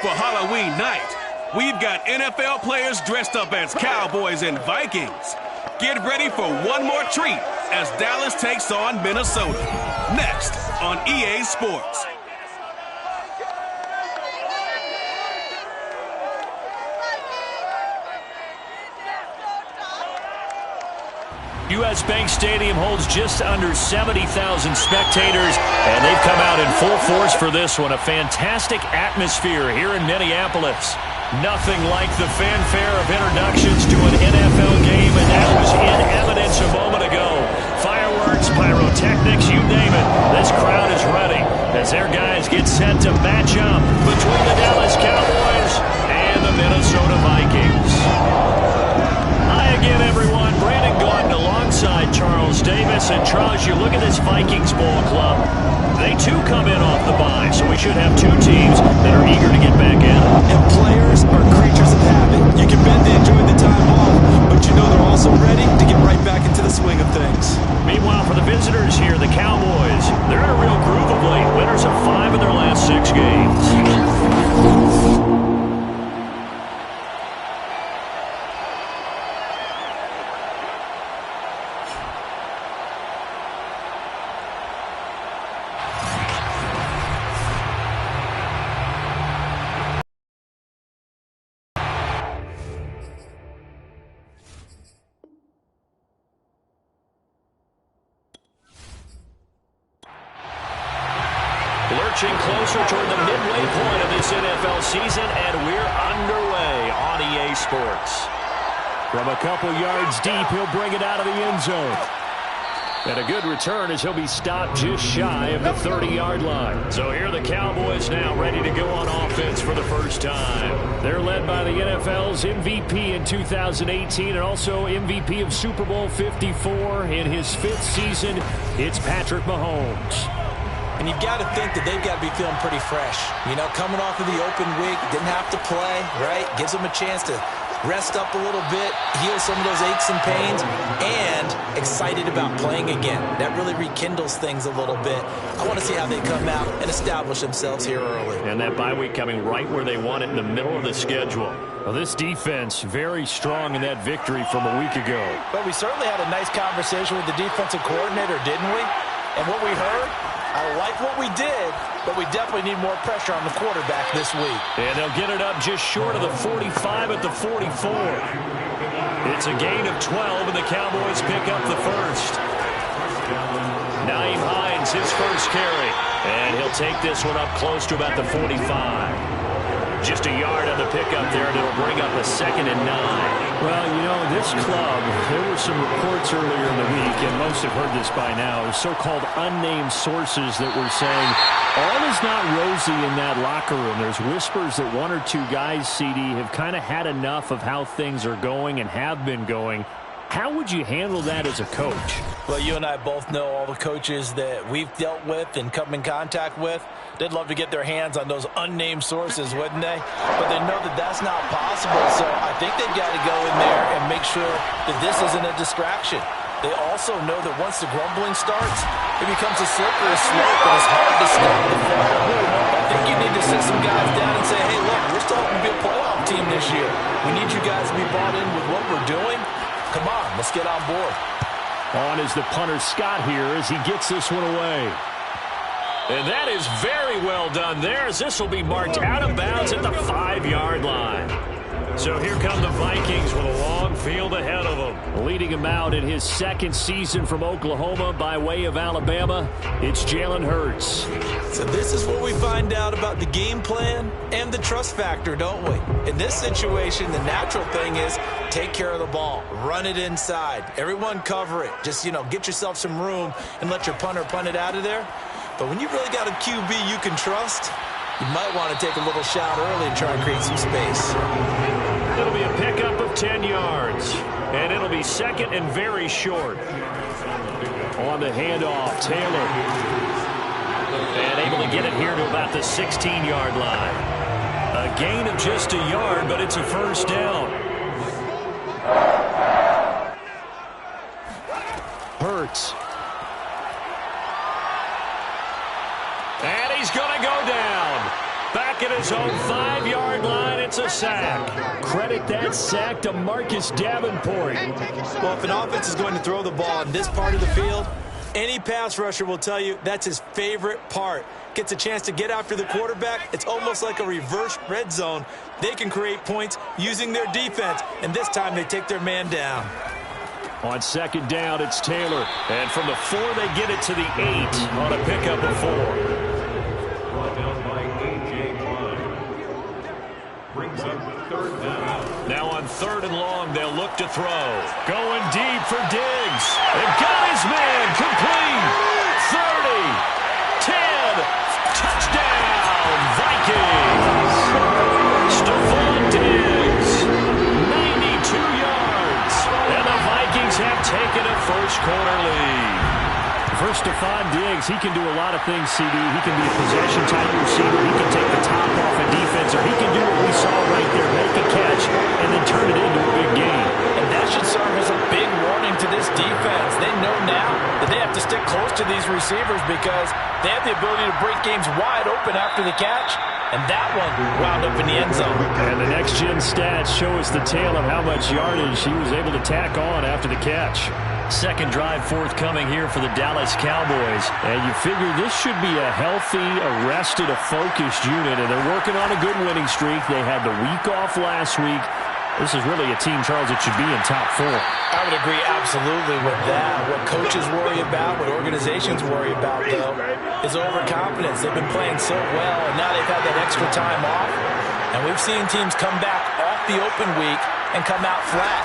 For Halloween night, we've got NFL players dressed up as Cowboys and Vikings. Get ready for one more treat as Dallas takes on Minnesota. Next on EA Sports. U.S. Bank Stadium holds just under 70,000 spectators, and they've come out in full force for this one. A fantastic atmosphere here in Minneapolis. Nothing like the fanfare of introductions to an NFL game, and that was in evidence a moment ago. Fireworks, pyrotechnics, you name it. This crowd is ready as their guys get set to match up between the Dallas Cowboys and the Minnesota Vikings. Hi again, everyone. Brandon Gordon alongside Charles Davis. And Charles, you look at this Vikings ball club. They too come in off the bye, so we should have two teams that are eager to get back in it. And players are creatures of habit. You can bet they enjoyed the time off, but you know they're also ready to get right back into the swing of things. Meanwhile, for the visitors here, the Cowboys, they're in a real groove of late. Winners of 5 of their last 6 games. Lurching closer toward the midway point of this NFL season, and we're underway on EA Sports. From a couple yards deep, he'll bring it out of the end zone. And a good return as he'll be stopped just shy of the 30-yard line. So here are the Cowboys now ready to go on offense for the first time. They're led by the NFL's MVP in 2018 and also MVP of Super Bowl 54 in his 5th season. It's Patrick Mahomes. And you've got to think that they've got to be feeling pretty fresh. You know, coming off of the open week, didn't have to play, right? Gives them a chance to rest up a little bit, heal some of those aches and pains, and excited about playing again. That really rekindles things a little bit. I want to see how they come out and establish themselves here early. And that bye week coming right where they want it in the middle of the schedule. Well, this defense very strong in that victory from a week ago. But we certainly had a nice conversation with the defensive coordinator, didn't we? And what we heard, I like what we did, but we definitely need more pressure on the quarterback this week. And they'll get it up just short of the 45 at the 44. It's a gain of 12, and the Cowboys pick up the first. Nyheim Hines, his first carry. And he'll take this one up close to about the 45. Just a yard on the pickup there, and it'll bring up a 2nd and 9. Well, you know, this club, there were some reports earlier in the week, and most have heard this by now, so-called unnamed sources that were saying all is not rosy in that locker room. There's whispers that 1 or 2 guys, CD, have kind of had enough of how things are going and have been going. How would you handle that as a coach? Well, you and I both know all the coaches that we've dealt with and come in contact with. They'd love to get their hands on those unnamed sources, wouldn't they? But they know that that's not possible, so I think they've got to go in there and make sure that this isn't a distraction. They also know that once the grumbling starts, it becomes a slippery slope, and it's hard to stop the flow. I think you need to sit some guys down and say, hey, look, we're still going to be a playoff team this year. We need you guys to be bought in with what we're doing. Come on, let's get on board. On is the punter Scott here as he gets this one away. And that is very well done there, as this will be marked out of bounds at the 5-yard line. So here come the Vikings with a long field ahead of them. Leading him out in his 2nd season from Oklahoma by way of Alabama, it's Jalen Hurts. So this is what we find out about the game plan and the trust factor, don't we? In this situation, the natural thing is take care of the ball, run it inside, everyone cover it. Just, you know, get yourself some room and let your punter punt it out of there. But when you really got a QB you can trust, you might want to take a little shot early and try and create some space. It'll be a pickup of 10 yards, and it'll be 2nd and very short. On the handoff, Taylor. And able to get it here to about the 16-yard line. A gain of just a yard, but it's a first down. Hurts. And he's going to go down. Back back at his own 5-yard line. It's a sack. Credit that sack to Marcus Davenport. Well, if an offense is going to throw the ball in this part of the field, any pass rusher will tell you that's his favorite part. Gets a chance to get after the quarterback. It's almost like a reverse red zone. They can create points using their defense, and this time they take their man down. On second down, it's Taylor. And from the 4, they get it to the 8 on a pickup of 4. Now on 3rd and long, they'll look to throw. Going deep for Diggs. They've got his man complete. 30, 10, touchdown, Vikings. Stephon Diggs, 92 yards. And the Vikings have taken a first-quarter lead. For Stephon Diggs, he can do a lot of things, CD. He can be a possession-type receiver. He can take the top off a defense, or he can do what we saw right there, make a catch, and then turn it into a big game. And that should serve as a big warning to this defense. They know now that they have to stick close to these receivers because they have the ability to break games wide open after the catch. And that one wound up in the end zone. And the next-gen stats show us the tale of how much yardage he was able to tack on after the catch. Second drive forthcoming here for the Dallas Cowboys. And you figure this should be a healthy, arrested, a focused unit. And they're working on a good winning streak. They had the week off last week. This is really a team, Charles, that should be in top 4. I would agree absolutely with that. What coaches worry about, what organizations worry about, though, is overconfidence. They've been playing so well, and now they've had that extra time off. And we've seen teams come back off the open week and come out flat.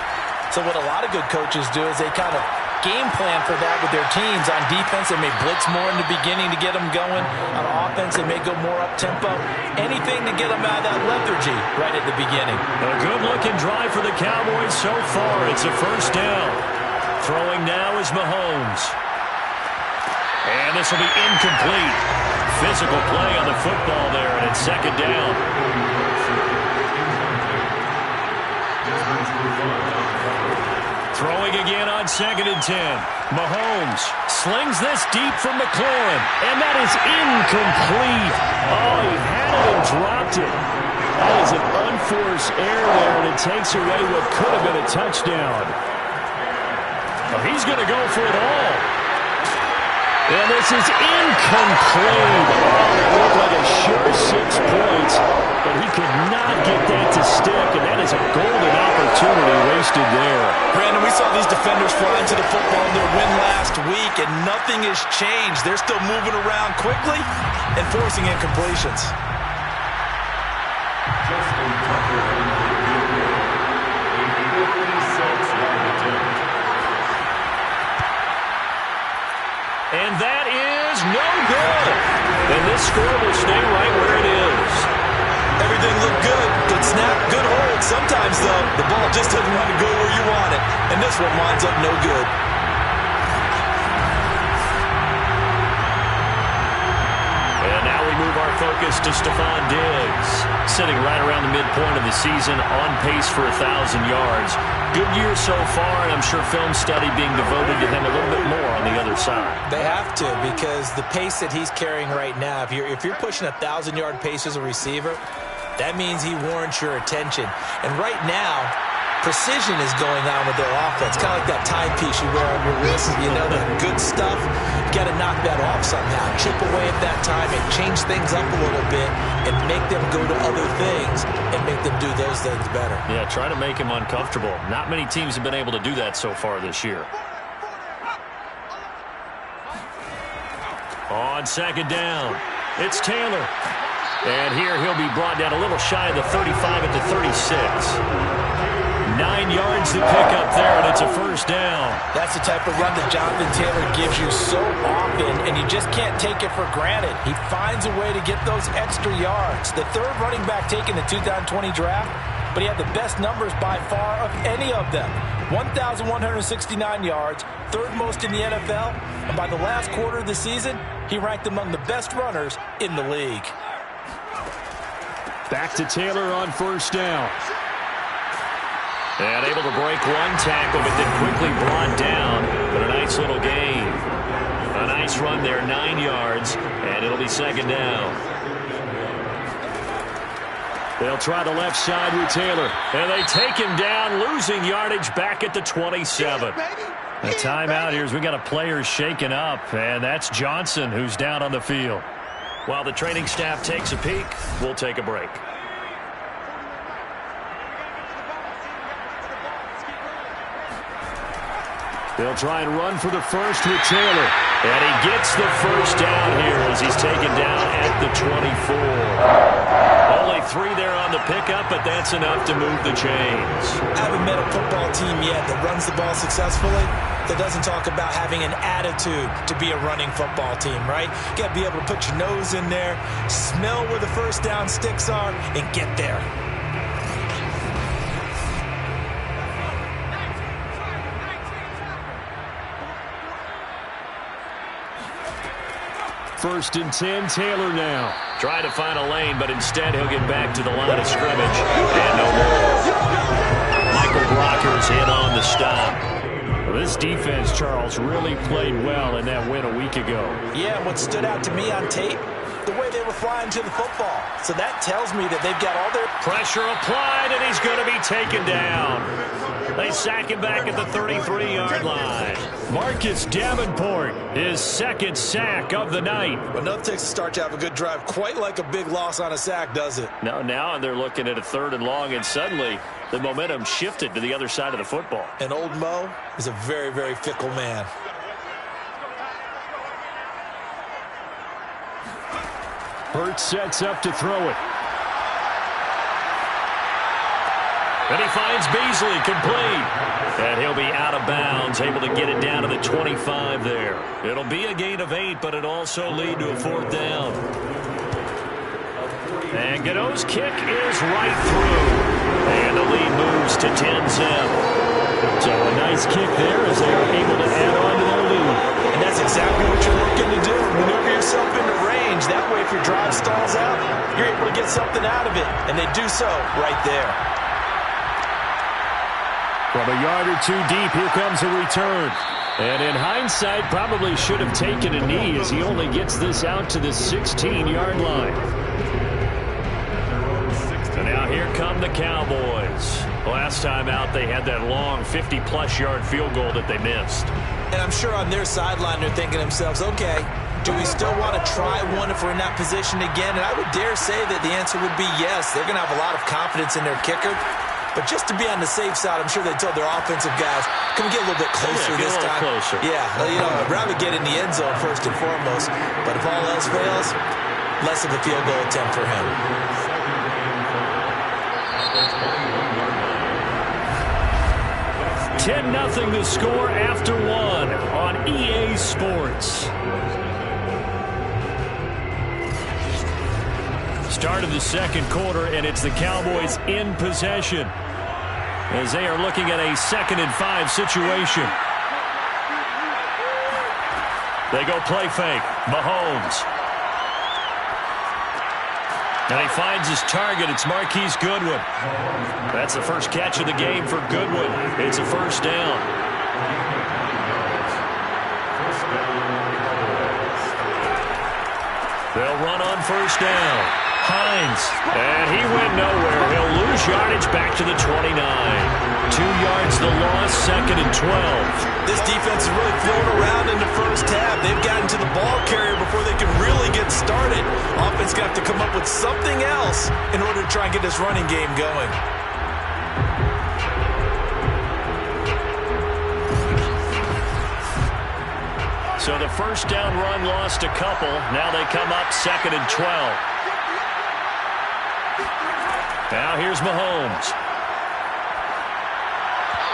So what a lot of good coaches do is they kind of game plan for that with their teams. On defense, they may blitz more in the beginning to get them going. On offense, they may go more up-tempo. Anything to get them out of that lethargy right at the beginning. A good-looking drive for the Cowboys so far. It's a first down. Throwing now is Mahomes. And this will be incomplete. Physical play on the football there, and it's second down. Throwing again on 2nd and 10. Mahomes slings this deep from McLaurin, and that is incomplete. Oh, he had it and dropped it. That is an unforced error there, and it takes away what could have been a touchdown. Well, he's going to go for it all. And this is incomplete. Oh, it looked like a sure 6 points, but he could not get that to stick, and that is a golden opportunity wasted there. Brandon, we saw these defenders fly into the football in their win last week, and nothing has changed. They're still moving around quickly and forcing incompletions. And that is no good. And this score will stay right where it is. Everything looked good. Good snap, good hold. Sometimes, though, the ball just doesn't want to go where you want it. And this one winds up no good. And now we move our focus to Stephon Diggs, sitting right around the midpoint of the season, on pace for 1,000 yards. Good year so far, and I'm sure film study being devoted to him a little bit more on the other side. They have to, because the pace that he's carrying right now, if you're pushing 1,000-yard pace as a receiver, that means he warrants your attention. And right now, precision is going on with their offense. Kind of like that timepiece you wear on your wrist. You know, the good stuff, you got to knock that off somehow. Chip away at that time and change things up a little bit and make them go to other things and make them do those things better. Yeah, try to make him uncomfortable. Not many teams have been able to do that so far this year. On second down, it's Taylor. And here he'll be brought down a little shy of the 35 at the 36. 9 yards to pick up there, and it's a first down. That's the type of run that Jonathan Taylor gives you so often, and you just can't take it for granted. He finds a way to get those extra yards. The third running back taken in the 2020 draft, but he had the best numbers by far of any of them. 1,169 yards, third most in the NFL, and by the last quarter of the season, he ranked among the best runners in the league. Back to Taylor on first down. And able to break one tackle, but then quickly brought down. But a nice little gain. A nice run there, 9 yards, and it'll be second down. They'll try the left side with Taylor. And they take him down, losing yardage back at the 27. A timeout here as we got a player shaken up, and that's Johnson who's down on the field. While the training staff takes a peek, we'll take a break. They'll try and run for the first with Taylor. And he gets the first down here as he's taken down at the 24. Only 3 there on the pickup, but that's enough to move the chains. I haven't met a football team yet that runs the ball successfully that doesn't talk about having an attitude to be a running football team, right? You got to be able to put your nose in there, smell where the first down sticks are, and get there. First and 10, Taylor now. Trying to find a lane, but instead he'll get back to the line of scrimmage. And no more. Michael Brocker's in on the stop. Well, this defense, Charles, really played well in that win a week ago. Yeah, what stood out to me on tape, the way they were flying to the football. So that tells me that they've got all their pressure applied, and he's going to be taken down. They sack him back at the 33-yard line. Marcus Davenport, his second sack of the night. Enough takes to start to have a good drive. Quite like a big loss on a sack, does it? Now they're looking at a 3rd and long, and suddenly the momentum shifted to the other side of the football. And old Mo is a very, very fickle man. Hurts sets up to throw it. And he finds Beasley complete. And he'll be out of bounds, able to get it down to the 25 there. It'll be a gain of 8, but it'll also lead to a 4th down. And Godot's kick is right through. And the lead moves to 10-zip. So a nice kick there as they are able to add on to their lead. And that's exactly what you're looking to do. Maneuver yourself into range. That way, if your drive stalls out, you're able to get something out of it. And they do so right there. From a yard or 2 deep, here comes a return. And in hindsight, probably should have taken a knee as he only gets this out to the 16-yard line. So now here come the Cowboys. Last time out, they had that long 50-plus yard field goal that they missed. And I'm sure on their sideline, they're thinking to themselves, okay, do we still want to try one if we're in that position again? And I would dare say that the answer would be yes. They're going to have a lot of confidence in their kicker. But just to be on the safe side, I'm sure they told their offensive guys, can we get a little bit closer this time? Closer. Yeah, I'd rather get in the end zone first and foremost. But if all else fails, less of a field goal attempt for him. $10-0 the score after 1 on EA Sports. Start of the second quarter, and it's the Cowboys in possession as they are looking at a 2nd and 5 situation. They go play fake. Mahomes. And he finds his target. It's Marquise Goodwin. That's the first catch of the game for Goodwin. It's a 1st down. They'll run on 1st down. Hines, and he went nowhere. He'll lose yardage back to the 29. 2 yards the loss, 2nd and 12. This defense is really flown around in the first half. They've gotten to the ball carrier before they can really get started. Offense got to come up with something else in order to try and get this running game going. So the 1st down run lost a couple. Now they come up 2nd and 12. Now here's Mahomes.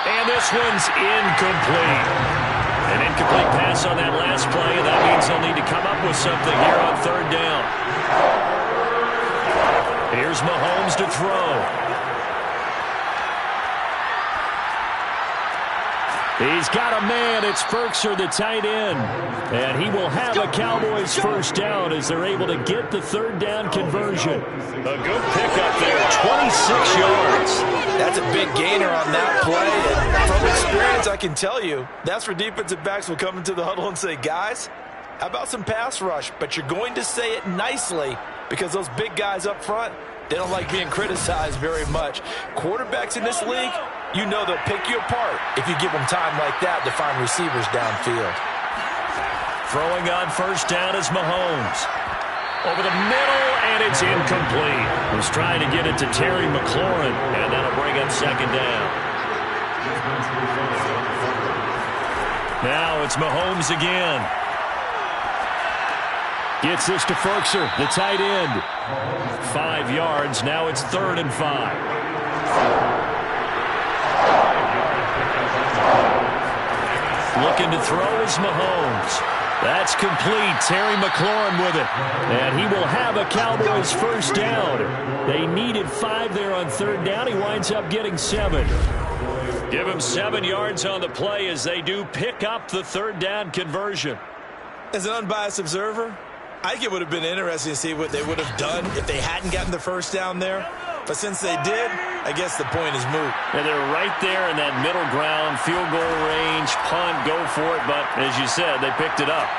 And this one's incomplete. An incomplete pass on that last play, and that means they'll need to come up with something here on 3rd down. Here's Mahomes to throw. He's got a man. It's Ferkser, the tight end. And he will have a Cowboys 1st down as they're able to get the 3rd down conversion. A good pickup there, 26 yards. That's a big gainer on that play. And from experience, I can tell you, that's where defensive backs will come into the huddle and say, guys, how about some pass rush? But you're going to say it nicely because those big guys up front, They don't like being criticized very much. Quarterbacks in this league, you know they'll pick you apart if you give them time like that to find receivers downfield. Throwing on first down is Mahomes. Over the middle, and it's incomplete. He's trying to get it to Terry McLaurin, and that'll bring up second down. Now it's Mahomes again. Gets this to Ferkser, the tight end. 5 yards. Now it's 3rd and 5. Looking to throw is Mahomes. That's complete. Terry McLaurin with it. And he will have a Cowboys first down. They needed 5 there on 3rd down. He winds up getting 7. Give him 7 yards on the play as they do pick up the 3rd down conversion. As an unbiased observer, I think it would have been interesting to see what they would have done if they hadn't gotten the first down there. But since they did, I guess the point is moot. And they're right there in that middle ground, field goal range, punt, go for it. But as you said, they picked it up.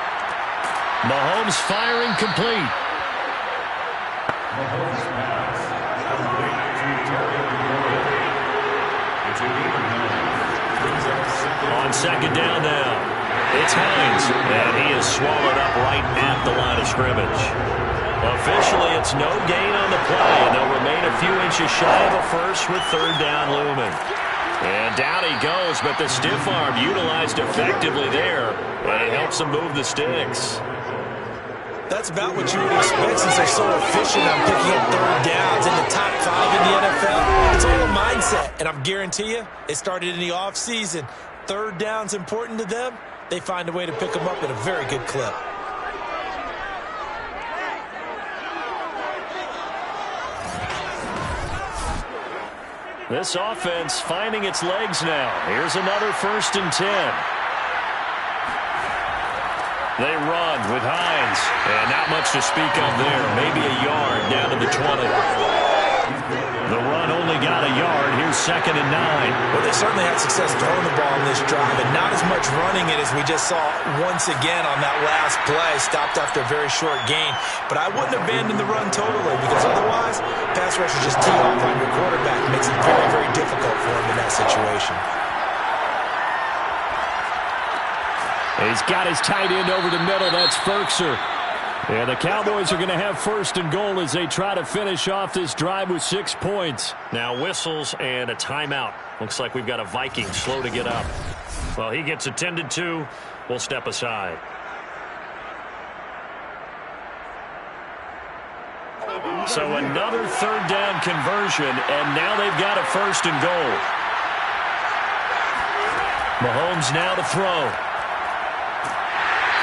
Mahomes firing complete. On second down now, it's Hines, and he is swallowed up right at the line of scrimmage. Officially, it's no gain on the play, and they'll remain a few inches shy of a first with 3rd down looming. And down he goes, but the stiff arm utilized effectively there, and it helps him move the sticks. That's about what you would expect since they're so efficient on picking up 3rd downs in the top 5 in the NFL. It's all a mindset, and I guarantee you, it started in the offseason. 3rd down's important to them. They find a way to pick them up at a very good clip. This offense finding its legs now. Here's another 1st and 10. They run with Hines, and not much to speak of there. Maybe a yard down to the 20. The run only got a yard. Here's 2nd and 9. Well, they certainly had success throwing the ball in this drive, and not as much running it as we just saw once again on that last play. Stopped after a very short gain. But I wouldn't abandon the run totally, because otherwise, pass rushers just tee off on your quarterback. It makes it very, very difficult for him in that situation. He's got his tight end over the middle. That's Ferkser. And the Cowboys are going to have 1st and goal as they try to finish off this drive with 6 points. Now whistles and a timeout. Looks like we've got a Viking slow to get up. Well, he gets attended to. We'll step aside. So another 3rd down conversion, and now they've got a 1st and goal. Mahomes now to throw.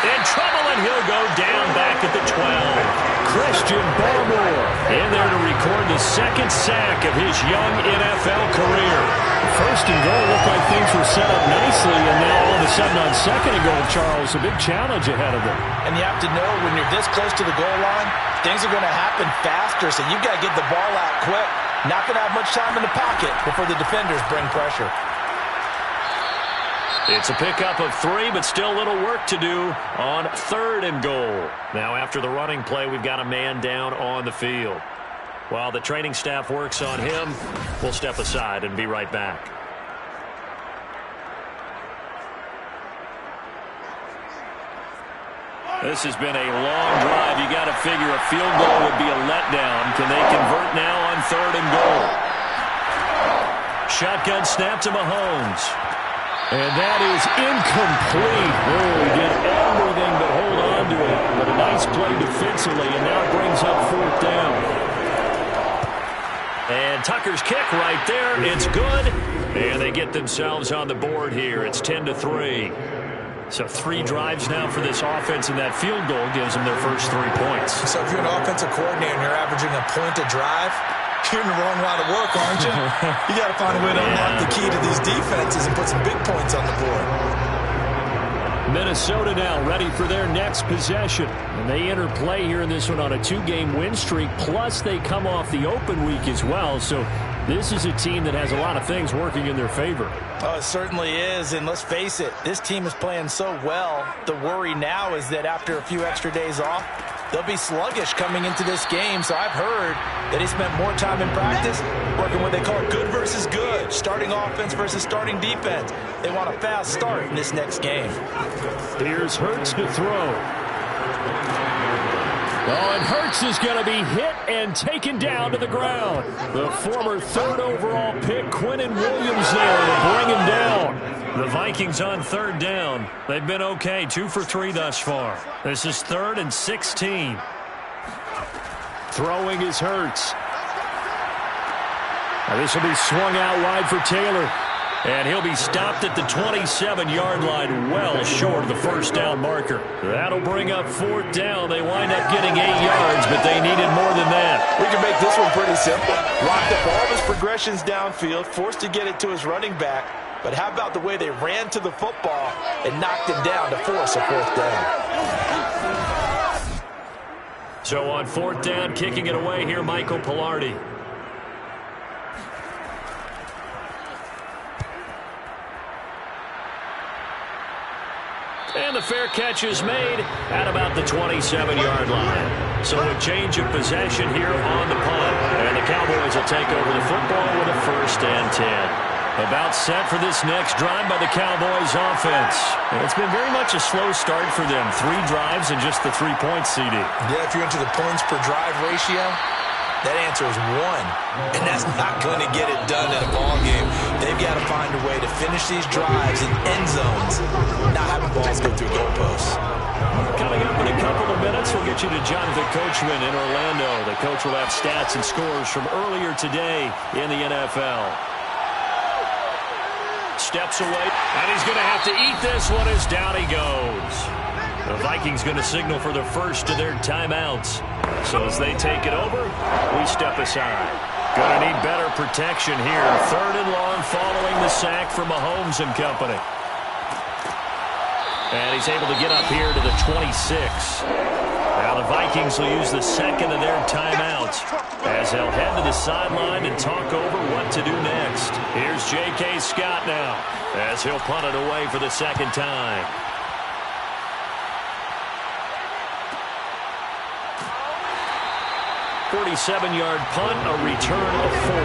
In trouble, and he'll go down back at the 12. Christian Barmore in there to record the 2nd sack of his young NFL career. 1st and goal looked like things were set up nicely, and now all of a sudden on 2nd and goal, Charles, a big challenge ahead of them. And you have to know when you're this close to the goal line, things are going to happen faster, so you've got to get the ball out quick. Not going to have much time in the pocket before the defenders bring pressure. It's a pickup of 3, but still a little work to do on 3rd and goal. Now, after the running play, we've got a man down on the field. While the training staff works on him, we'll step aside and be right back. This has been a long drive. You got to figure a field goal would be a letdown. Can they convert now on 3rd and goal? Shotgun snap to Mahomes. And that is incomplete. Oh, he did everything but hold on to it. But a nice play defensively, and now brings up 4th down. And Tucker's kick right there. It's good. And they get themselves on the board here. It's 10-3. So 3 drives now for this offense, and that field goal gives them their first 3 points. So if you're an offensive coordinator and you're averaging a point a drive, you're in the wrong line of work, aren't you? You got to find a way to unlock the key to these defenses and put some big points on the board. Minnesota now ready for their next possession. And they enter play here in this one on a 2-game win streak, plus they come off the open week as well. So this is a team that has a lot of things working in their favor. Oh, it certainly is, and let's face it, this team is playing so well. The worry now is that after a few extra days off, they'll be sluggish coming into this game. So I've heard that he spent more time in practice working what they call good versus good, starting offense versus starting defense. They want a fast start in this next game. Here's Hurts to throw. Oh, and Hurts is going to be hit and taken down to the ground. The former third overall pick, Quinnen Williams, there to bring him down. The Vikings on third down. They've been okay, 2 for 3 thus far. This is 3rd and 16. Throwing is Hurts. Now this will be swung out wide for Taylor. And he'll be stopped at the 27-yard line, well short of the first down marker. That'll bring up 4th down. They wind up getting 8 yards, but they needed more than that. We can make this one pretty simple. Locked up all of his progressions downfield, forced to get it to his running back. But how about the way they ran to the football and knocked him down to force a 4th down? So on 4th down, kicking it away here, Michael Pilardi. And the fair catch is made at about the 27-yard line. So a change of possession here on the punt. And the Cowboys will take over the football with a 1st and 10. About set for this next drive by the Cowboys offense. And it's been very much a slow start for them. 3 drives and just the 3 points, CD. Yeah, if you're into the points per drive ratio, that answer is 1. And that's not going to get it done in a ball game. They've got to find a way to finish these drives in end zones, not having balls go through goalposts. Coming up in a couple of minutes, we'll get you to Jonathan Coachman in Orlando. The coach will have stats and scores from earlier today in the NFL. Steps away, and he's going to have to eat this one as down he goes. The Vikings going to signal for the first of their timeouts. So as they take it over, we step aside. Going to need better protection here. 3rd and long following the sack from Mahomes and company. And he's able to get up here to the 26. Now the Vikings will use the second of their timeouts as they'll head to the sideline and talk over what to do next. Here's J.K. Scott now as he'll punt it away for the second time. 47-yard punt, a return of 4.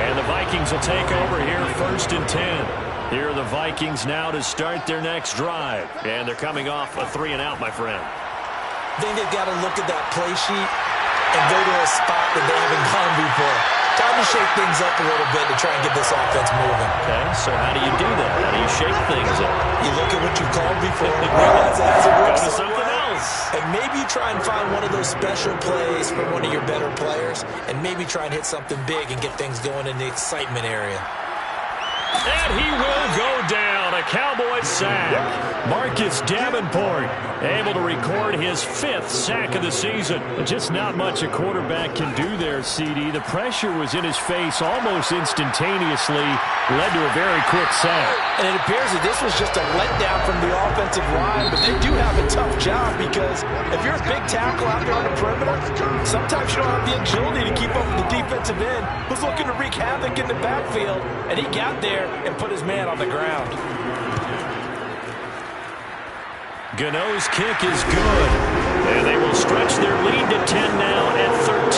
And the Vikings will take over here 1st and 10. Here are the Vikings now to start their next drive. And they're coming off a 3-and-out, my friend. I think they've got to look at that play sheet and go to a spot that they haven't gone before. Time to shake things up a little bit to try and get this offense moving. Okay, so how do you do that? How do you shake things up? You look at what you've called before, realize it hasn't worked. Go to something else. And maybe you try and find one of those special plays from one of your better players, and maybe try and hit something big and get things going in the excitement area. And he will go down. A Cowboy sack. Marcus Davenport able to record his 5th sack of the season. Just not much a quarterback can do there, CD. The pressure was in his face almost instantaneously. Led to a very quick sack. And it appears that this was just a letdown from the offensive line, but they do have a tough job because if you're a big tackle out there on the perimeter, sometimes you don't have the agility to keep up with the defensive end who's looking to wreak havoc in the backfield, and he got there and put his man on the ground. Gano's kick is good. And they will stretch their lead to 10 now at 13-3.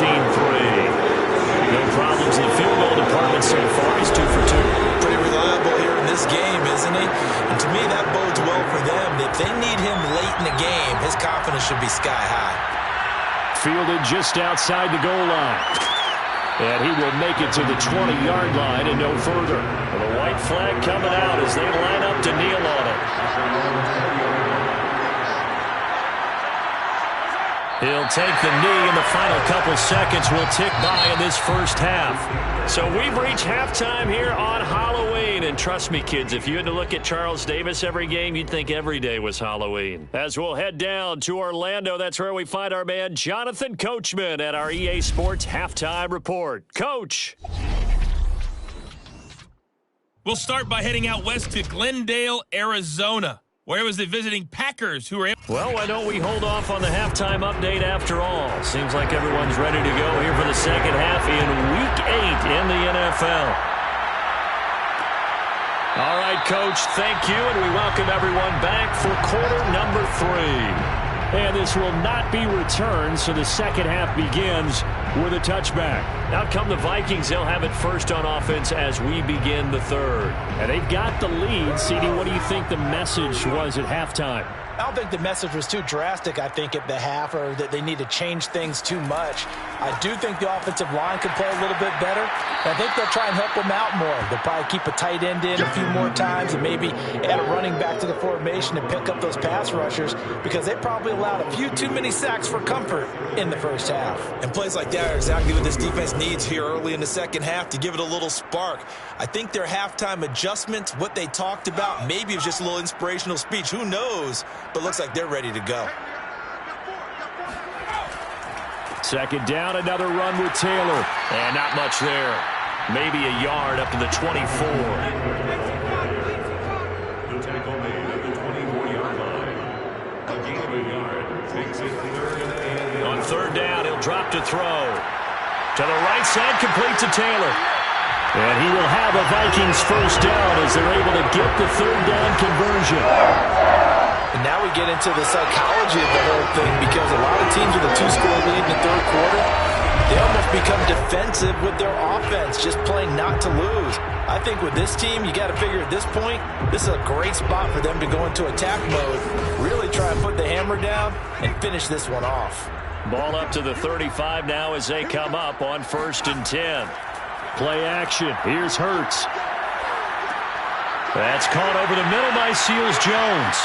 No problems in the field goal department so far. He's 2 for 2. Pretty reliable here in this game, isn't he? And to me, that bodes well for them. If they need him late in the game, his confidence should be sky high. Fielded just outside the goal line. And he will make it to the 20-yard line and no further. And the white flag coming out as they line up to kneel on it. He'll take the knee, and the final couple seconds will tick by in this first half. So we've reached halftime here on Halloween. And trust me, kids, if you had to look at Charles Davis every game, you'd think every day was Halloween. As we'll head down to Orlando, that's where we find our man Jonathan Coachman at our EA Sports Halftime Report. Coach. We'll start by heading out west to Glendale, Arizona, where it was the visiting Packers who were able. Well, why don't we hold off on the halftime update after all? Seems like everyone's ready to go here for the second half in Week 8 in the NFL. All right, Coach, thank you, and we welcome everyone back for quarter number 3. And this will not be returned, so the second half begins with a touchback. Out come the Vikings. They'll have it first on offense as we begin the third. And they've got the lead. CD, what do you think the message was at halftime? I don't think the message was too drastic, I think, at the half, or that they need to change things too much. I do think the offensive line could play a little bit better. I think they'll try and help them out more. They'll probably keep a tight end in a few more times and maybe add a running back to the formation and pick up those pass rushers, because they probably allowed a few too many sacks for comfort in the first half. And plays like that are exactly what this defense needs here early in the second half to give it a little spark. I think their halftime adjustments, what they talked about, maybe it was just a little inspirational speech. Who knows? But looks like they're ready to go. Second down, another run with Taylor. And not much there. Maybe a yard up to the 24. The tackle made at the 24-yard line. A gain of a yard takes it third and On third down, he'll drop to throw. To the right side, complete to Taylor. And he will have a Vikings first down as they're able to get the third down conversion. And now we get into the psychology of the whole thing, because a lot of teams with a 2-score lead in the third quarter, they almost become defensive with their offense, just playing not to lose. I think with this team, you got to figure at this point, this is a great spot for them to go into attack mode, really try and put the hammer down and finish this one off. Ball up to the 35 now as they come up on 1st and 10. Play action. Here's Hurts. That's caught over the middle by Seals-Jones.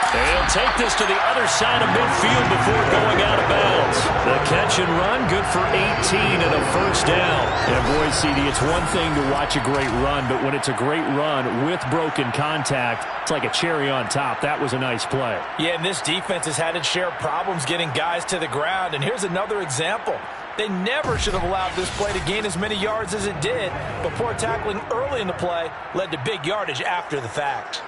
And he'll take this to the other side of midfield before going out of bounds. The catch and run, good for 18 and a first down. Yeah, boy, CD, it's one thing to watch a great run, but when it's a great run with broken contact, it's like a cherry on top. That was a nice play. Yeah, and this defense has had its share of problems getting guys to the ground. And here's another example. They never should have allowed this play to gain as many yards as it did, but poor tackling early in the play led to big yardage after the fact.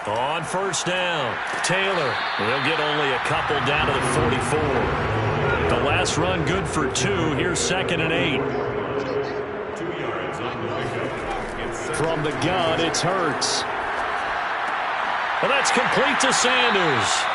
On first down, Taylor. He'll get only a couple down to the 44. The last run good for 2. Here's 2nd and 8. 2 yards on the pickup. From the gun, it's Hurts. Well, that's complete to Sanders.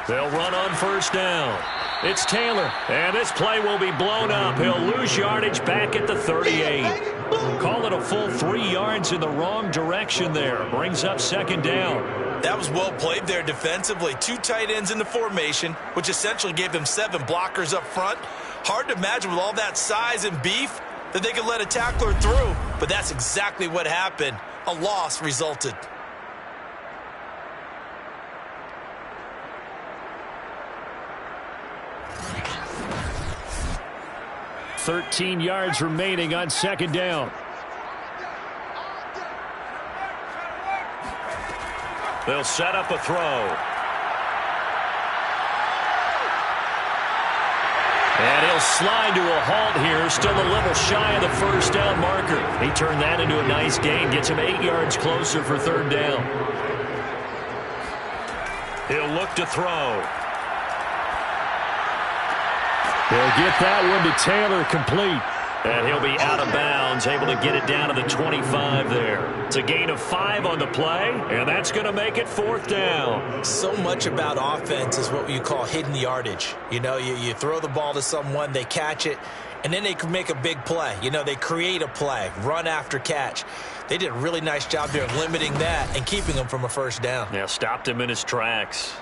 They'll run on first down. It's Taylor, and this play will be blown up. He'll lose yardage back at the 38. Call it a full 3 yards in the wrong direction there. Brings up 2nd down. That was well played there defensively. 2 tight ends in the formation, which essentially gave them 7 blockers up front. Hard to imagine with all that size and beef that they could let a tackler through, but that's exactly what happened. A loss resulted. 13 yards remaining on 2nd down. They'll set up a throw. And he'll slide to a halt here, still a little shy of the first down marker. He turned that into a nice gain, gets him 8 yards closer for 3rd down. He'll look to throw. They'll get that one to Taylor, complete. And he'll be out of bounds, able to get it down to the 25 there. It's a gain of 5 on the play, and that's going to make it 4th down. So much about offense is what you call hidden yardage. You know, you throw the ball to someone, they catch it, and then they can make a big play. You know, they create a play, run after catch. They did a really nice job there of limiting that and keeping him from a first down. Yeah, stopped him in his tracks.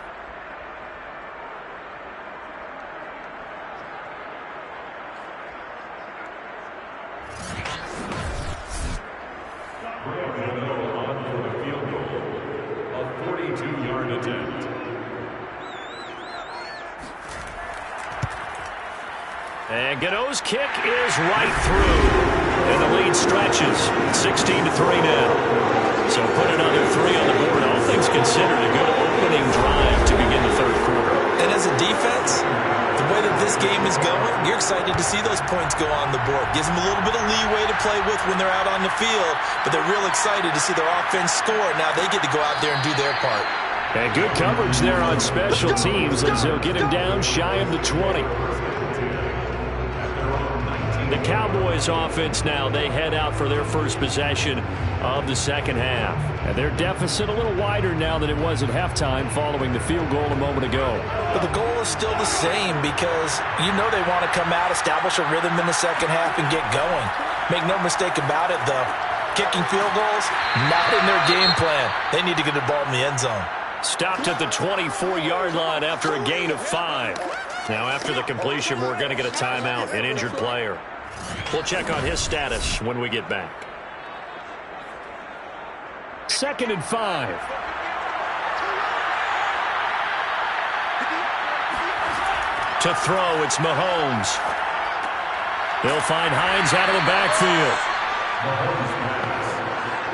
And Gano's kick is right through. And the lead stretches. 16-3 now. So put another 3 on the board. All things considered, a good opening drive to begin the 3rd quarter. And as a defense, the way that this game points go on the board. Gives them a little bit of leeway to play with when they're out on the field, but they're real excited to see their offense score. Now they get to go out there and do their part. And good coverage there on special teams as they'll get him down shy of the 20. The Cowboys offense now, they head out for their first possession of the second half. And their deficit a little wider now than it was at halftime following the field goal a moment ago. But the goal is still the same because you know they want to come out, establish a rhythm in the second half, and get going. Make no mistake about it, though. Kicking field goals, not in their game plan. They need to get the ball in the end zone. Stopped at the 24-yard line after a gain of 5. Now after the completion, we're going to get a timeout, an injured player. We'll check on his status when we get back. 2nd and 5. To throw, it's Mahomes. They'll find Hines out of the backfield.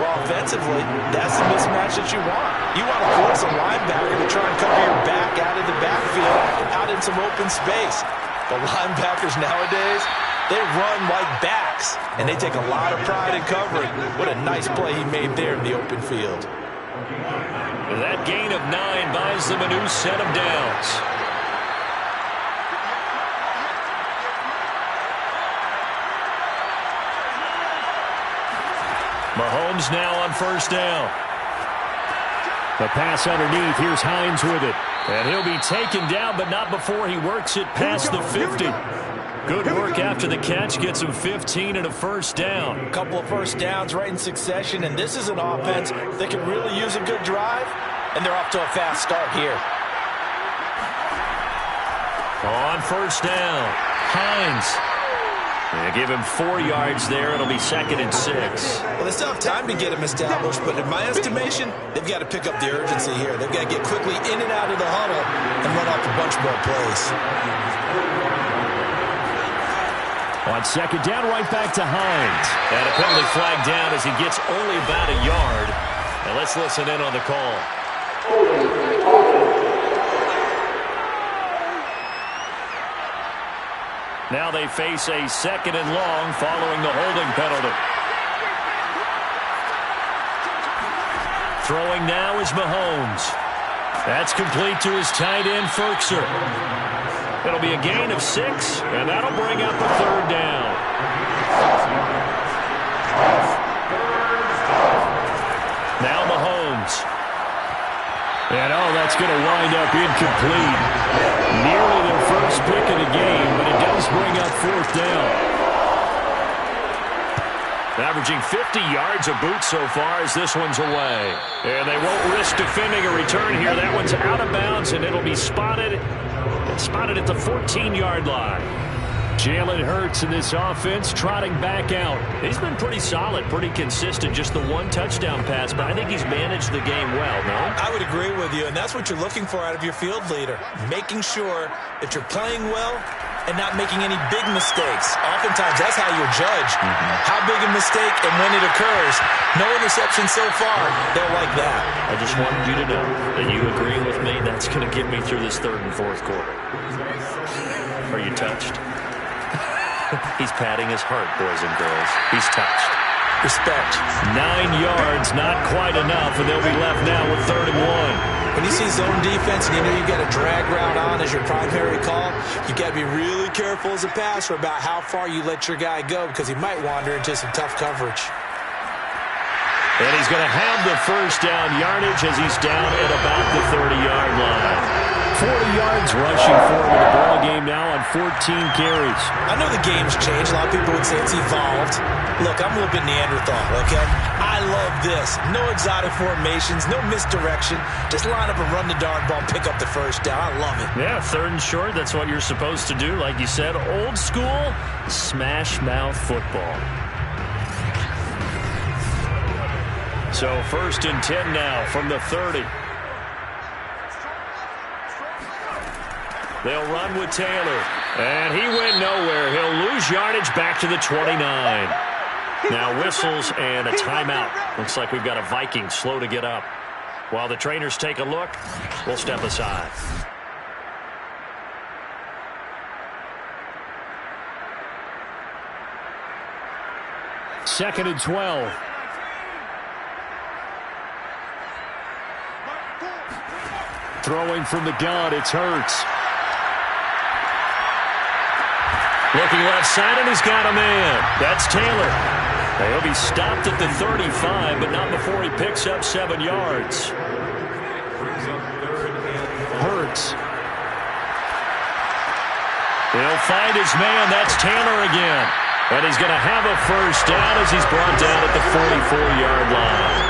Well, offensively, that's the mismatch that you want. You want to force a linebacker to try and cover your back out of the backfield, out in some open space. The linebackers nowadays, they run like backs, and they take a lot of pride in covering. What a nice play he made there in the open field. That gain of 9 buys them a new set of downs. Mahomes now on first down. The pass underneath. Here's Hines with it. And he'll be taken down, but not before he works it past the 50. Good work after the catch. Gets him 15 and a first down. A couple of first downs right in succession, and this is an offense that can really use a good drive, and they're off to a fast start here. On first down, Hines. They give him 4 yards there. It'll be 2nd and 6. Well, they still have time to get him established, but in my estimation, they've got to pick up the urgency here. They've got to get quickly in and out of the huddle and run off a bunch more plays. On 2nd down, right back to Hines. And a penalty flag down as he gets only about a yard. And let's listen in on the call. Now they face a 2nd and long following the holding penalty. Throwing now is Mahomes. That's complete to his tight end, Ferkser. It'll be a gain of 6, and that'll bring up a 3rd down. Now Mahomes. And, that's going to wind up incomplete. Nearly their first pick of the game, but it does bring up 4th down. Averaging 50 yards a boot so far as this one's away. And they won't risk defending a return here. That one's out of bounds, and it'll be spotted at the 14-yard line. Jalen Hurts in this offense trotting back out. He's been pretty solid, pretty consistent, just the 1 touchdown pass, but I think he's managed the game well, no? I would agree with you, and that's what you're looking for out of your field leader, making sure that you're playing well and not making any big mistakes. Oftentimes, that's how you'll judge how big a mistake and when it occurs. No interception so far. They'll like that. I just wanted you to know that you agree with me. That's going to get me through this 3rd and 4th quarter. Are you touched? He's patting his heart, boys and girls. He's touched. Respect. 9 yards, not quite enough, and they'll be left now with 3rd and 1. When you see zone defense and you know you've got a drag route on as your primary call, you've got to be really careful as a passer about how far you let your guy go because he might wander into some tough coverage. And he's going to have the first down yardage as he's down at about the 30-yard line. 40 yards rushing for him in the ball game now on 14 carries. I know the game's changed. A lot of people would say it's evolved. Look, I'm a little bit Neanderthal, okay? I love this. No exotic formations, no misdirection. Just line up and run the darn ball and pick up the first down. I love it. Yeah, 3rd and short, that's what you're supposed to do. Like you said, old school, smash mouth football. So 1st and 10 now from the 30. They'll run with Taylor. And he went nowhere. He'll lose yardage back to the 29. Now whistles and a timeout. Looks like we've got a Viking slow to get up. While the trainers take a look, we'll step aside. 2nd and 12. Throwing from the gun, it's Hurts. Looking left side, and he's got a man. That's Taylor. He'll be stopped at the 35, but not before he picks up 7 yards. Hurts. He'll find his man. That's Taylor again. And he's going to have a first down as he's brought down at the 44-yard line.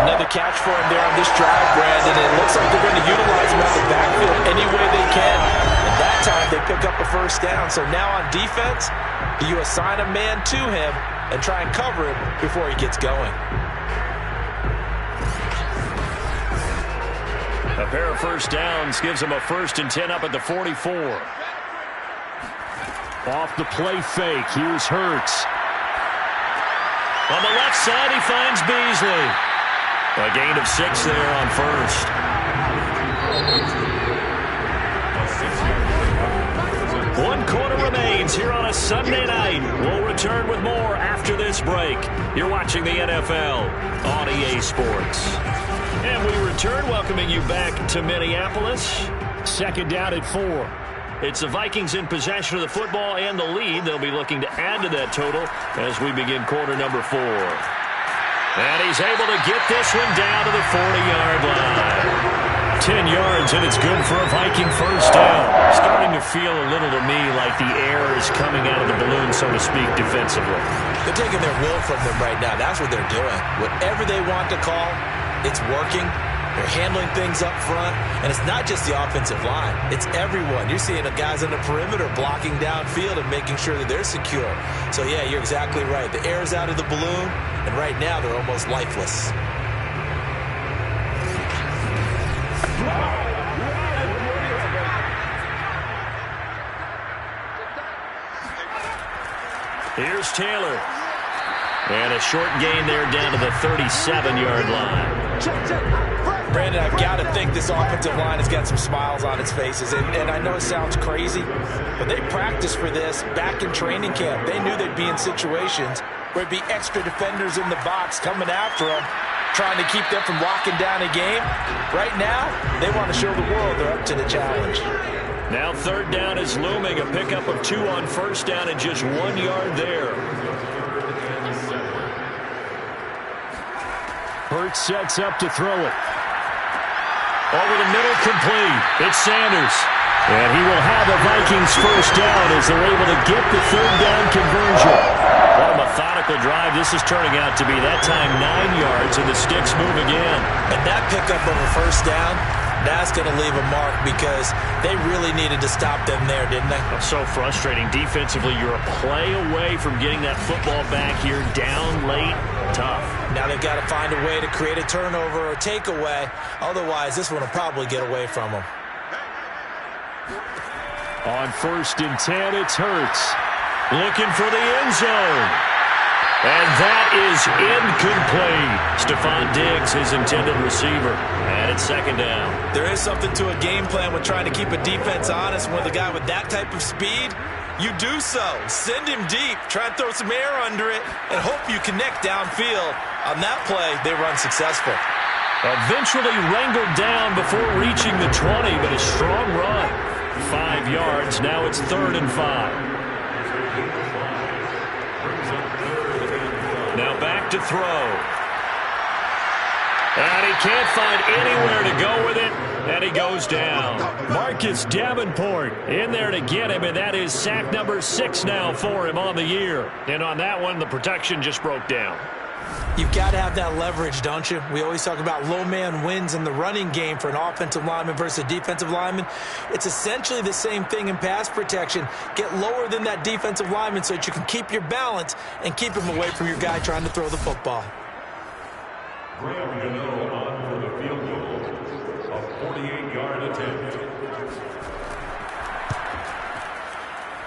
Another catch for him there on this drive, Brandon. It looks like they're going to utilize him out the backfield any way they can. And that time they pick up a first down. So now on defense, do you assign a man to him and try and cover him before he gets going? A pair of first downs gives him a 1st and 10 up at the 44. Off the play fake, here's Hurts. On the left side, he finds Beasley. A gain of 6 there on 1st. One quarter remains here on a Sunday night. We'll return with more after this break. You're watching the NFL on EA Sports. And we return, welcoming you back to Minneapolis. 2nd down at 4. It's the Vikings in possession of the football and the lead. They'll be looking to add to that total as we begin quarter number 4. And he's able to get this one down to the 40-yard line. 10 yards, and it's good for a Viking first down. Starting to feel a little to me like the air is coming out of the balloon, so to speak, defensively. They're taking their will from them right now. That's what they're doing. Whatever they want to call, it's working. They're handling things up front, and it's not just the offensive line. It's everyone. You're seeing the guys on the perimeter blocking downfield and making sure that they're secure. So, yeah, you're exactly right. The air's out of the balloon, and right now they're almost lifeless. Here's Taylor. And a short gain there down to the 37-yard line. Brandon, I've got to think this offensive line has got some smiles on its faces. And I know it sounds crazy, but they practiced for this back in training camp. They knew they'd be in situations where it'd be extra defenders in the box coming after them, trying to keep them from locking down a game. Right now, they want to show the world they're up to the challenge. Now 3rd down is looming. A pickup of 2 on 1st down and just 1 yard there. Hurts sets up to throw it. Over the middle, complete. It's Sanders. And he will have a Vikings first down as they're able to get the 3rd down conversion. What a methodical drive this is turning out to be. That time 9 yards, and the sticks move again. And that pickup of a first down, that's going to leave a mark because they really needed to stop them there, didn't they? So frustrating. Defensively, you're a play away from getting that football back here down late. Tough. Now they've got to find a way to create a turnover or takeaway. Otherwise, this one will probably get away from them. On 1st and 10, it's Hurts. Looking for the end zone. And that is incomplete. Stephon Diggs, his intended receiver. And it's 2nd down. There is something to a game plan with trying to keep a defense honest. With a guy with that type of speed, you do so. Send him deep. Try and throw some air under it and hope you connect downfield. On that play, they run successful. Eventually wrangled down before reaching the 20, but a strong run. 5 yards. Now it's 3rd and 5. Now back to throw. And he can't find anywhere to go with it, and he goes down. Marcus Davenport in there to get him, and that is sack number 6 now for him on the year. And on that one, the protection just broke down. You've got to have that leverage, don't you? We always talk about low man wins in the running game for an offensive lineman versus a defensive lineman. It's essentially the same thing in pass protection. Get lower than that defensive lineman so that you can keep your balance and keep him away from your guy trying to throw the football. Graham Gano on for the field goal. A 48-yard attempt.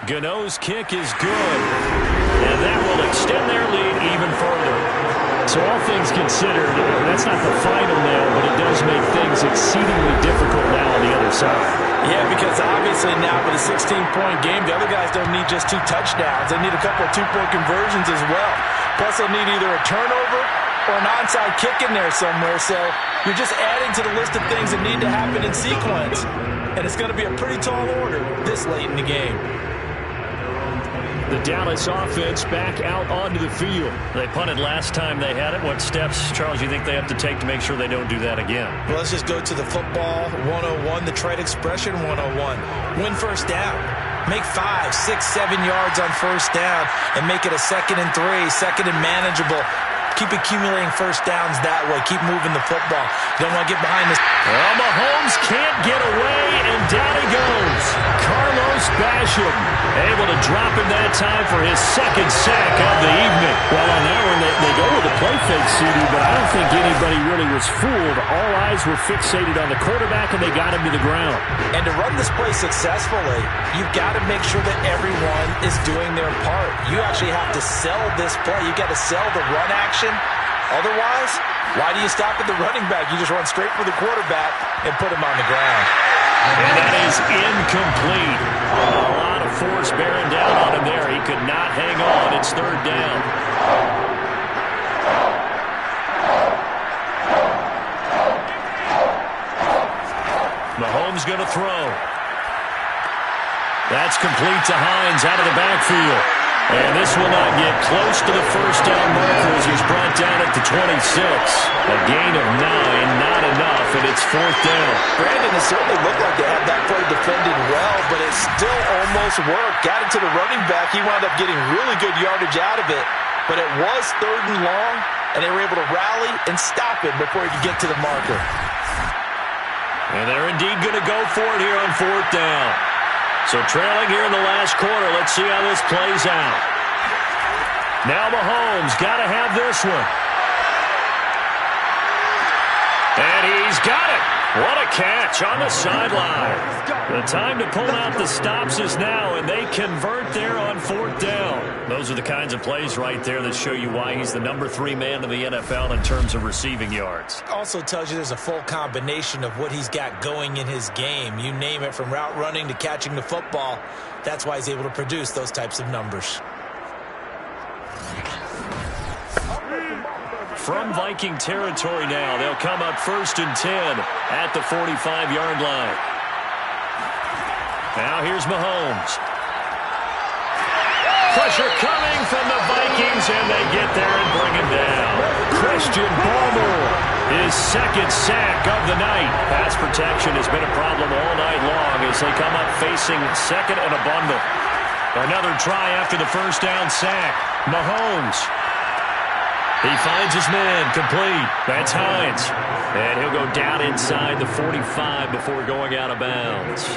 Gano's kick is good. And that will extend their lead even further. So all things considered, that's not the final nail, but it does make things exceedingly difficult now on the other side. Yeah, because obviously now with a 16-point game, the other guys don't need just 2 touchdowns. They need a couple of 2-point conversions as well. Plus, they'll need either a turnover or an onside kick in there somewhere. So you're just adding to the list of things that need to happen in sequence. And it's going to be a pretty tall order this late in the game. The Dallas offense back out onto the field. They punted last time they had it. What steps, Charles, you think they have to take to make sure they don't do that again? Well, let's just go to the football 101, the trade expression 101. Win first down. Make 5, 6, 7 yards on first down and make it a 2nd and 3, 2nd and manageable. Keep accumulating first downs that way. Keep moving the football. You don't want to get behind this. Well, Mahomes can't get away, and down he goes. Carlos Basham able to drop him that time for his 2nd sack of the evening. Well, on that one, they go with the play fake, CD, but I don't think anybody really was fooled. All eyes were fixated on the quarterback, and they got him to the ground. And to run this play successfully, you've got to make sure that everyone is doing their part. You actually have to sell this play. You've got to sell the run action. Otherwise, why do you stop at the running back? You just run straight for the quarterback and put him on the ground. And that is incomplete. A lot of force bearing down on him there. He could not hang on. It's 3rd down. Mahomes going to throw. That's complete to Hines out of the backfield. And this will not get close to the first down marker as he's brought down at the 26. A gain of 9, not enough, and it's 4th down. Brandon, it certainly looked like they had that play defended well, but it still almost worked. Got it to the running back. He wound up getting really good yardage out of it, but it was 3rd and long, and they were able to rally and stop it before he could get to the marker. And they're indeed going to go for it here on 4th down. So trailing here in the last quarter. Let's see how this plays out. Now Mahomes got to have this one. And he's got it. What a catch on the sideline. The time to pull out the stops is now, and they convert there on 4th down. Those are the kinds of plays right there that show you why he's the number 3 man in the NFL in terms of receiving yards. Also tells you there's a full combination of what he's got going in his game. You name it, from route running to catching the football. That's why he's able to produce those types of numbers. From Viking territory now, they'll come up 1st and 10 at the 45-yard line. Now here's Mahomes. Pressure coming from the Vikings, and they get there and bring him down. Christian Barmore, his 2nd sack of the night. Pass protection has been a problem all night long as they come up facing 2nd and a bundle. Another try after the first down sack. Mahomes. He finds his man, complete. That's Hines. And he'll go down inside the 45 before going out of bounds.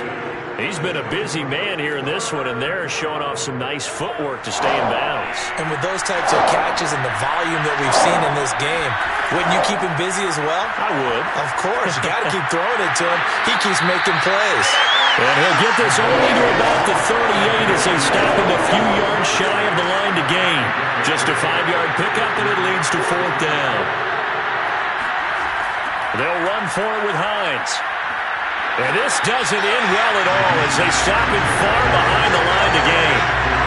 He's been a busy man here in this one, and they're showing off some nice footwork to stay in bounds. And with those types of catches and the volume that we've seen in this game, wouldn't you keep him busy as well? I would. Of course. You got to keep throwing it to him. He keeps making plays. And he'll get this only to about the 38 as they stop him a few yards shy of the line to gain. Just a 5-yard pickup, and it leads to 4th down. They'll run for it with Hines. And this doesn't end well at all as they stop him far behind the line to gain.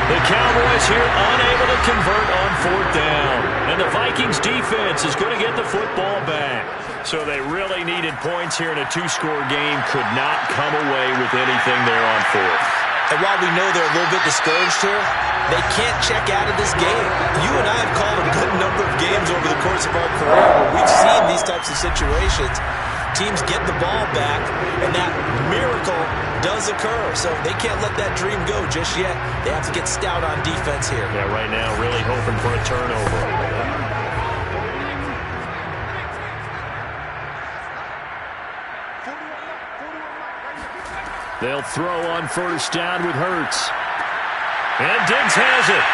The Cowboys here unable to convert on 4th down. And the Vikings defense is going to get the football back. So they really needed points here in a 2-score game. Could not come away with anything there on 4th. And while we know they're a little bit discouraged here, they can't check out of this game. You and I have called a good number of games over the course of our career where we've seen these types of situations. Teams get the ball back, and that miracle does occur. So they can't let that dream go just yet. They have to get stout on defense here. Yeah, right now really hoping for a turnover. They'll throw on first down with Hurts. And Diggs has it.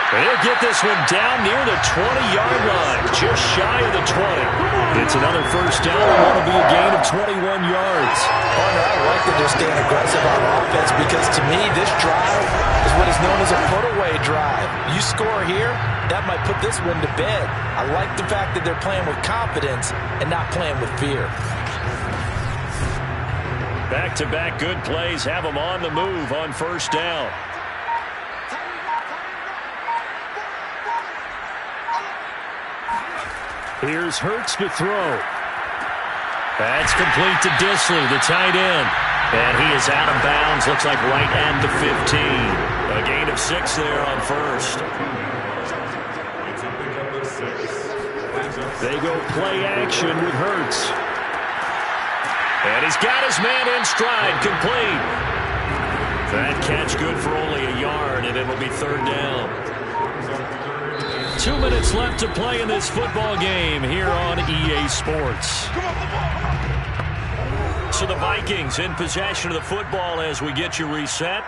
He'll get this one down near the 20-yard line, just shy of the 20. It's another first down. That'll be a gain of 21 yards. Partner, I like that they're staying aggressive on offense because, to me, this drive is what is known as a put-away drive. You score here, that might put this one to bed. I like the fact that they're playing with confidence and not playing with fear. Back-to-back good plays have them on the move on first down. Here's Hurts to throw. That's complete to Disley, the tight end. And he is out of bounds, looks like right at the 15. A gain of 6 there on first. They go play action with Hurts. And he's got his man in stride, complete. That catch good for only a yard, and it'll be third down. 2 minutes left to play in this football game here on EA Sports. So the Vikings in possession of the football as we get you reset.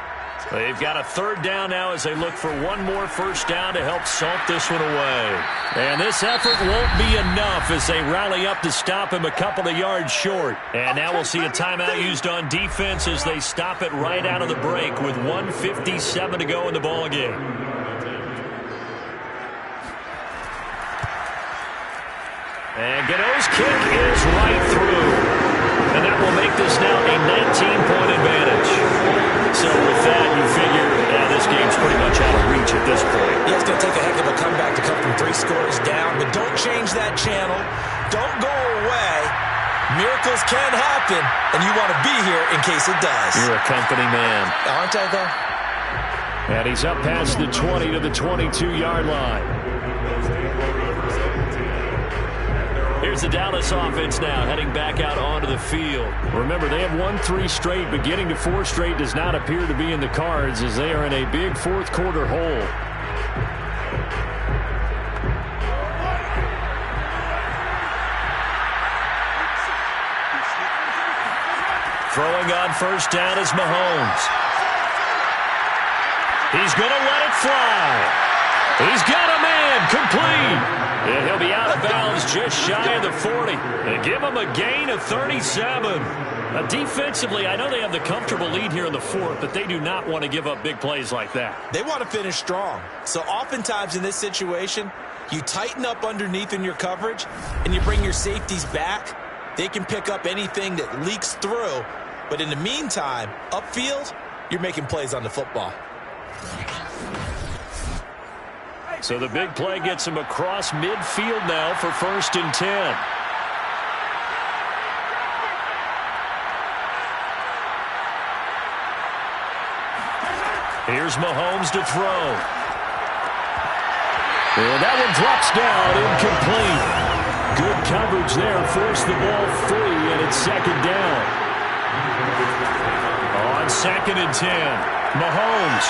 They've got a third down now as they look for one more first down to help salt this one away. And this effort won't be enough as they rally up to stop him a couple of yards short. And now we'll see a timeout used on defense as they stop it right out of the break with 1:57 to go in the ballgame. And Gano's kick is right through. And that will make this now a 19-point advantage. So with that, you figure this game's pretty much out of reach at this point. Yeah, it's going to take a heck of a comeback to come from 3 scores down. But don't change that channel. Don't go away. Miracles can happen. And you want to be here in case it does. You're a company man. Aren't I, though? And he's up past the 20 to the 22-yard line. Here's the Dallas offense now, heading back out onto the field. Remember, they have won 3 straight, but getting to 4 straight does not appear to be in the cards as they are in a big fourth quarter hole. Throwing on first down is Mahomes. He's going to let it fly. He's got a man, complete. And he'll be out of bounds just shy of the 40. And give him a gain of 37. Defensively, I know they have the comfortable lead here in the fourth, but they do not want to give up big plays like that. They want to finish strong. So oftentimes in this situation, you tighten up underneath in your coverage, and you bring your safeties back. They can pick up anything that leaks through. But in the meantime, upfield, you're making plays on the football. So the big play gets him across midfield now for 1st and 10. Here's Mahomes to throw. And that one drops down, incomplete. Good coverage there, forced the ball free, and it's 2nd down. On 2nd and 10, Mahomes.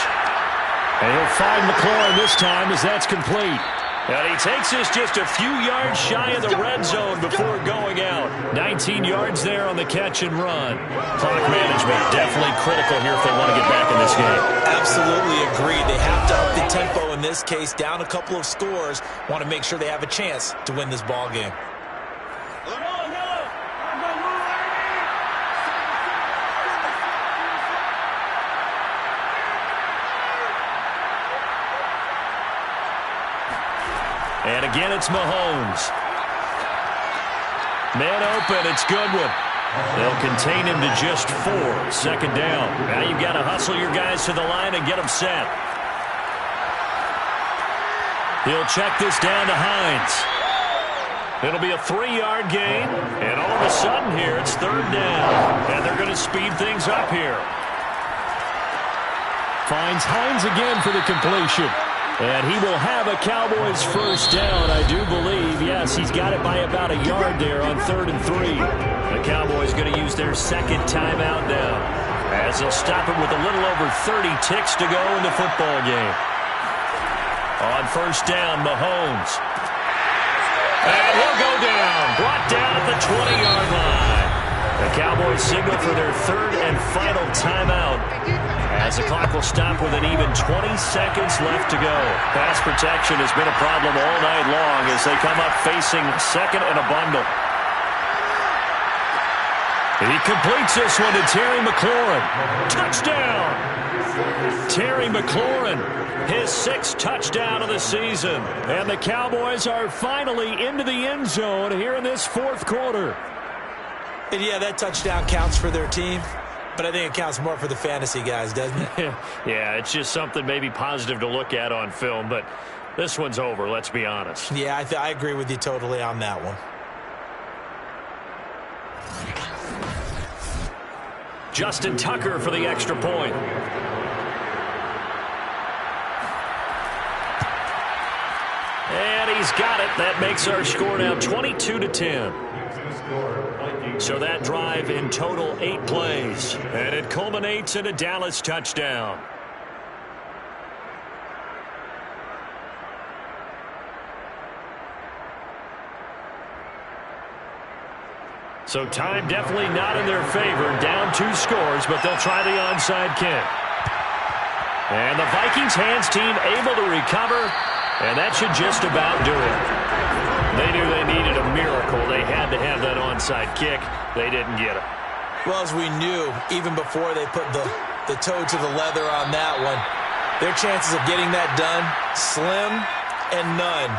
And he'll find McLaurin this time as that's complete. And he takes this just a few yards shy of the red zone before going out. 19 yards there on the catch and run. Clock management definitely critical here if they want to get back in this game. Absolutely agreed. They have to up the tempo in this case, down a couple of scores. Want to make sure they have a chance to win this ball game. And again, it's Mahomes. Man open, it's Goodwin. They'll contain him to just 4. 2nd down. Now you've got to hustle your guys to the line and get them set. He'll check this down to Hines. It'll be a 3-yard gain. And all of a sudden here, it's 3rd down. And they're going to speed things up here. Finds Hines again for the completion. And he will have a Cowboys first down, I do believe. Yes, he's got it by about a yard there on 3rd and 3. The Cowboys going to use their 2nd timeout now, as they'll stop it with a little over 30 ticks to go in the football game. On first down, Mahomes. And he'll go down, brought down at the 20-yard line. The Cowboys signal for their third and final timeout as the clock will stop with an even 20 seconds left to go. Pass protection has been a problem all night long as they come up facing second and a bundle. He completes this one to Terry McLaurin. Touchdown! Terry McLaurin, his 6th touchdown of the season. And the Cowboys are finally into the end zone here in this 4th quarter. And yeah, that touchdown counts for their team, but I think it counts more for the fantasy guys, doesn't it? Yeah, it's just something maybe positive to look at on film, but this one's over, let's be honest. Yeah, I agree with you totally on that one. Justin Tucker for the extra point. And he's got it. That makes our score now 22-10. So that drive in total 8 plays. And it culminates in a Dallas touchdown. So time definitely not in their favor. Down 2 scores, but they'll try the onside kick. And the Vikings hands team able to recover, and that should just about do it. They knew they needed a miracle. They had to have that onside kick. They didn't get it. Well, as we knew, even before they put the toe to the leather on that one, their chances of getting that done, slim and none.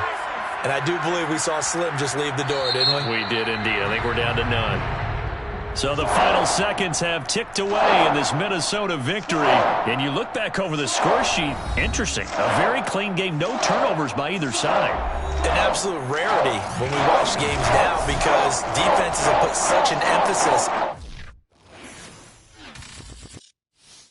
And I do believe we saw Slim just leave the door, didn't we? We did indeed. I think we're down to none. So the final seconds have ticked away in this Minnesota victory. And you look back over the score sheet, interesting. A very clean game, no turnovers by either side. An absolute rarity when we watch games now because defenses have put such an emphasis